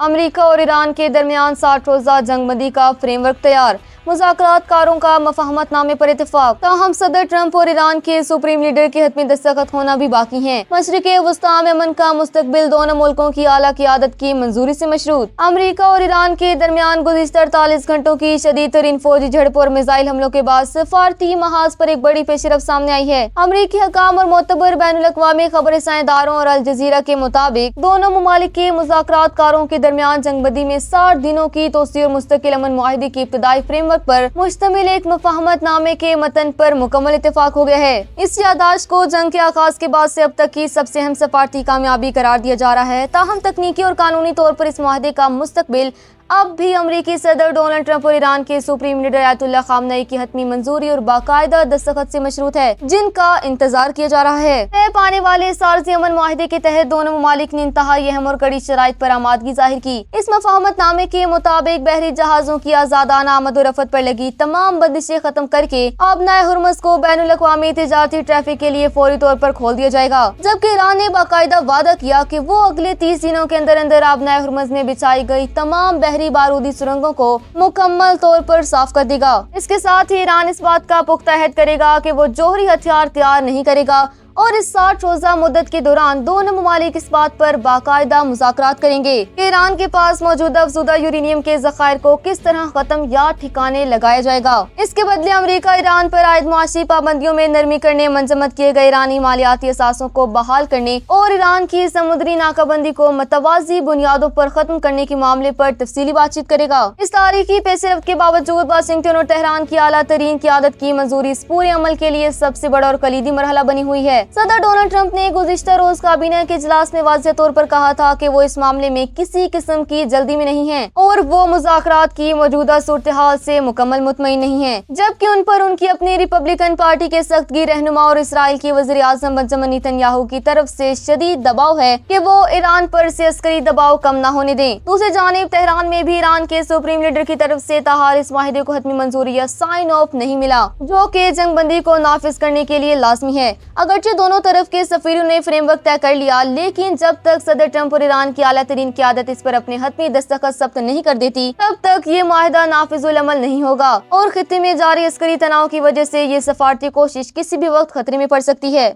امریکہ اور ایران کے درمیان 60 روزہ جنگ بندی کا فریم ورک تیار، مذاکرات کاروں کا مفاہمت نامے پر اتفاق۔ تاہم صدر ٹرمپ اور ایران کے سپریم لیڈر کے حتمی دستخط ہونا بھی باقی ہیں۔ مشرق وسطیٰ میں امن کا مستقبل دونوں ملکوں کی اعلیٰ قیادت کی منظوری سے مشروط۔ امریکہ اور ایران کے درمیان گزشتہ 48 گھنٹوں کی شدید ترین فوجی جھڑپوں اور میزائل حملوں کے بعد سفارتی محاذ پر ایک بڑی پیش رفت سامنے آئی ہے۔ امریکی حکام اور معتبر بین الاقوامی خبر رساں اداروں اور الجزیرہ کے مطابق دونوں ممالک کے مذاکرات کاروں کے درمیان جنگ بندی میں 60 دنوں کی توسیع اور مستقل امن معاہدے کی ابتدائی فریم ورک پر مشتمل ایک مفاہمت نامے کے متن پر مکمل اتفاق ہو گیا ہے۔ اس یادداشت کو جنگ کے آغاز کے بعد سے اب تک کی سب سے اہم سفارتی کامیابی قرار دیا جا رہا ہے۔ تاہم تکنیکی اور قانونی طور پر اس معاہدے کا مستقبل اب بھی امریکی صدر ڈونلڈ ٹرمپ اور ایران کے سپریم لیڈر آیت اللہ خامنئی کی حتمی منظوری اور باقاعدہ دستخط سے مشروط ہے، جن کا انتظار کیا جا رہا ہے۔ طے پانے والے عارضی امن معاہدے کے تحت دونوں ممالک نے انتہائی اہم اور کڑی شرائط پر آمادگی ظاہر کی۔ اس مفاہمت نامے کے مطابق بحری جہازوں کی آزادانہ آمد و رفت پر لگی تمام بندشیں ختم کر کے آبنائے ہرمز کو بین الاقوامی تجارتی ٹریفک کے لیے فوری طور پر کھول دیا جائے گا، جبکہ ایران نے باقاعدہ وعدہ کیا کہ وہ اگلے 30 دنوں کے اندر اندر آبنائے ہرمز میں بچھائی گئی تمام بحری بارودی سرنگوں کو مکمل طور پر صاف کر دے گا۔ اس کے ساتھ ہی ایران اس بات کا پختہ عہد کرے گا کہ وہ جوہری ہتھیار تیار نہیں کرے گا، اور اس 60 روزہ مدت کے دوران دونوں ممالک اس بات پر باقاعدہ مذاکرات کریں گے کہ ایران کے پاس موجود افزودہ یورینیم کے ذخائر کو کس طرح ختم یا ٹھکانے لگایا جائے گا۔ اس کے بدلے امریکہ ایران پر عائد معاشی پابندیوں میں نرمی کرنے، منجمد کیے گئے ایرانی مالیاتی اثاثوں کو بحال کرنے اور ایران کی سمندری ناکہ بندی کو متوازی بنیادوں پر ختم کرنے کے معاملے پر تفصیلی بات چیت کرے گا۔ اس تاریخی پیش رفت کے باوجود واشنگٹن اور تہران کی اعلیٰ ترین قیادت کی منظوری اس پورے عمل کے لیے سب سے بڑا اور کلیدی مرحلہ بنی ہوئی ہے۔ صدر ڈونلڈ ٹرمپ نے گزشتہ روز کابینہ کے اجلاس میں واضح طور پر کہا تھا کہ وہ اس معاملے میں کسی قسم کی جلدی میں نہیں ہیں اور وہ مذاکرات کی موجودہ صورتحال سے مکمل مطمئن نہیں ہیں، جبکہ ان پر ان کی اپنی ریپبلکن پارٹی کے سخت گیر رہنما اور اسرائیل کے وزیر اعظم بنجامن نیتن یاہو کی طرف سے شدید دباؤ ہے کہ وہ ایران پر سے عسکری دباؤ کم نہ ہونے دیں۔ دوسری جانب تہران میں بھی ایران کے سپریم لیڈر کی طرف سے تاحال اس معاہدے کو حتمی منظوری یا سائن آف نہیں ملا، جو کہ جنگ بندی کو نافذ کرنے کے لیے لازمی ہے۔ اگرچہ دونوں طرف کے سفیروں نے فریم ورک طے کر لیا، لیکن جب تک صدر ٹرمپ اور ایران کی اعلیٰ ترین قیادت اس پر اپنے حتمی دستخط ثبت نہیں کر دیتی، تب تک یہ معاہدہ نافذ العمل نہیں ہوگا اور خطے میں جاری عسکری تناؤ کی وجہ سے یہ سفارتی کوشش کسی بھی وقت خطرے میں پڑ سکتی ہے۔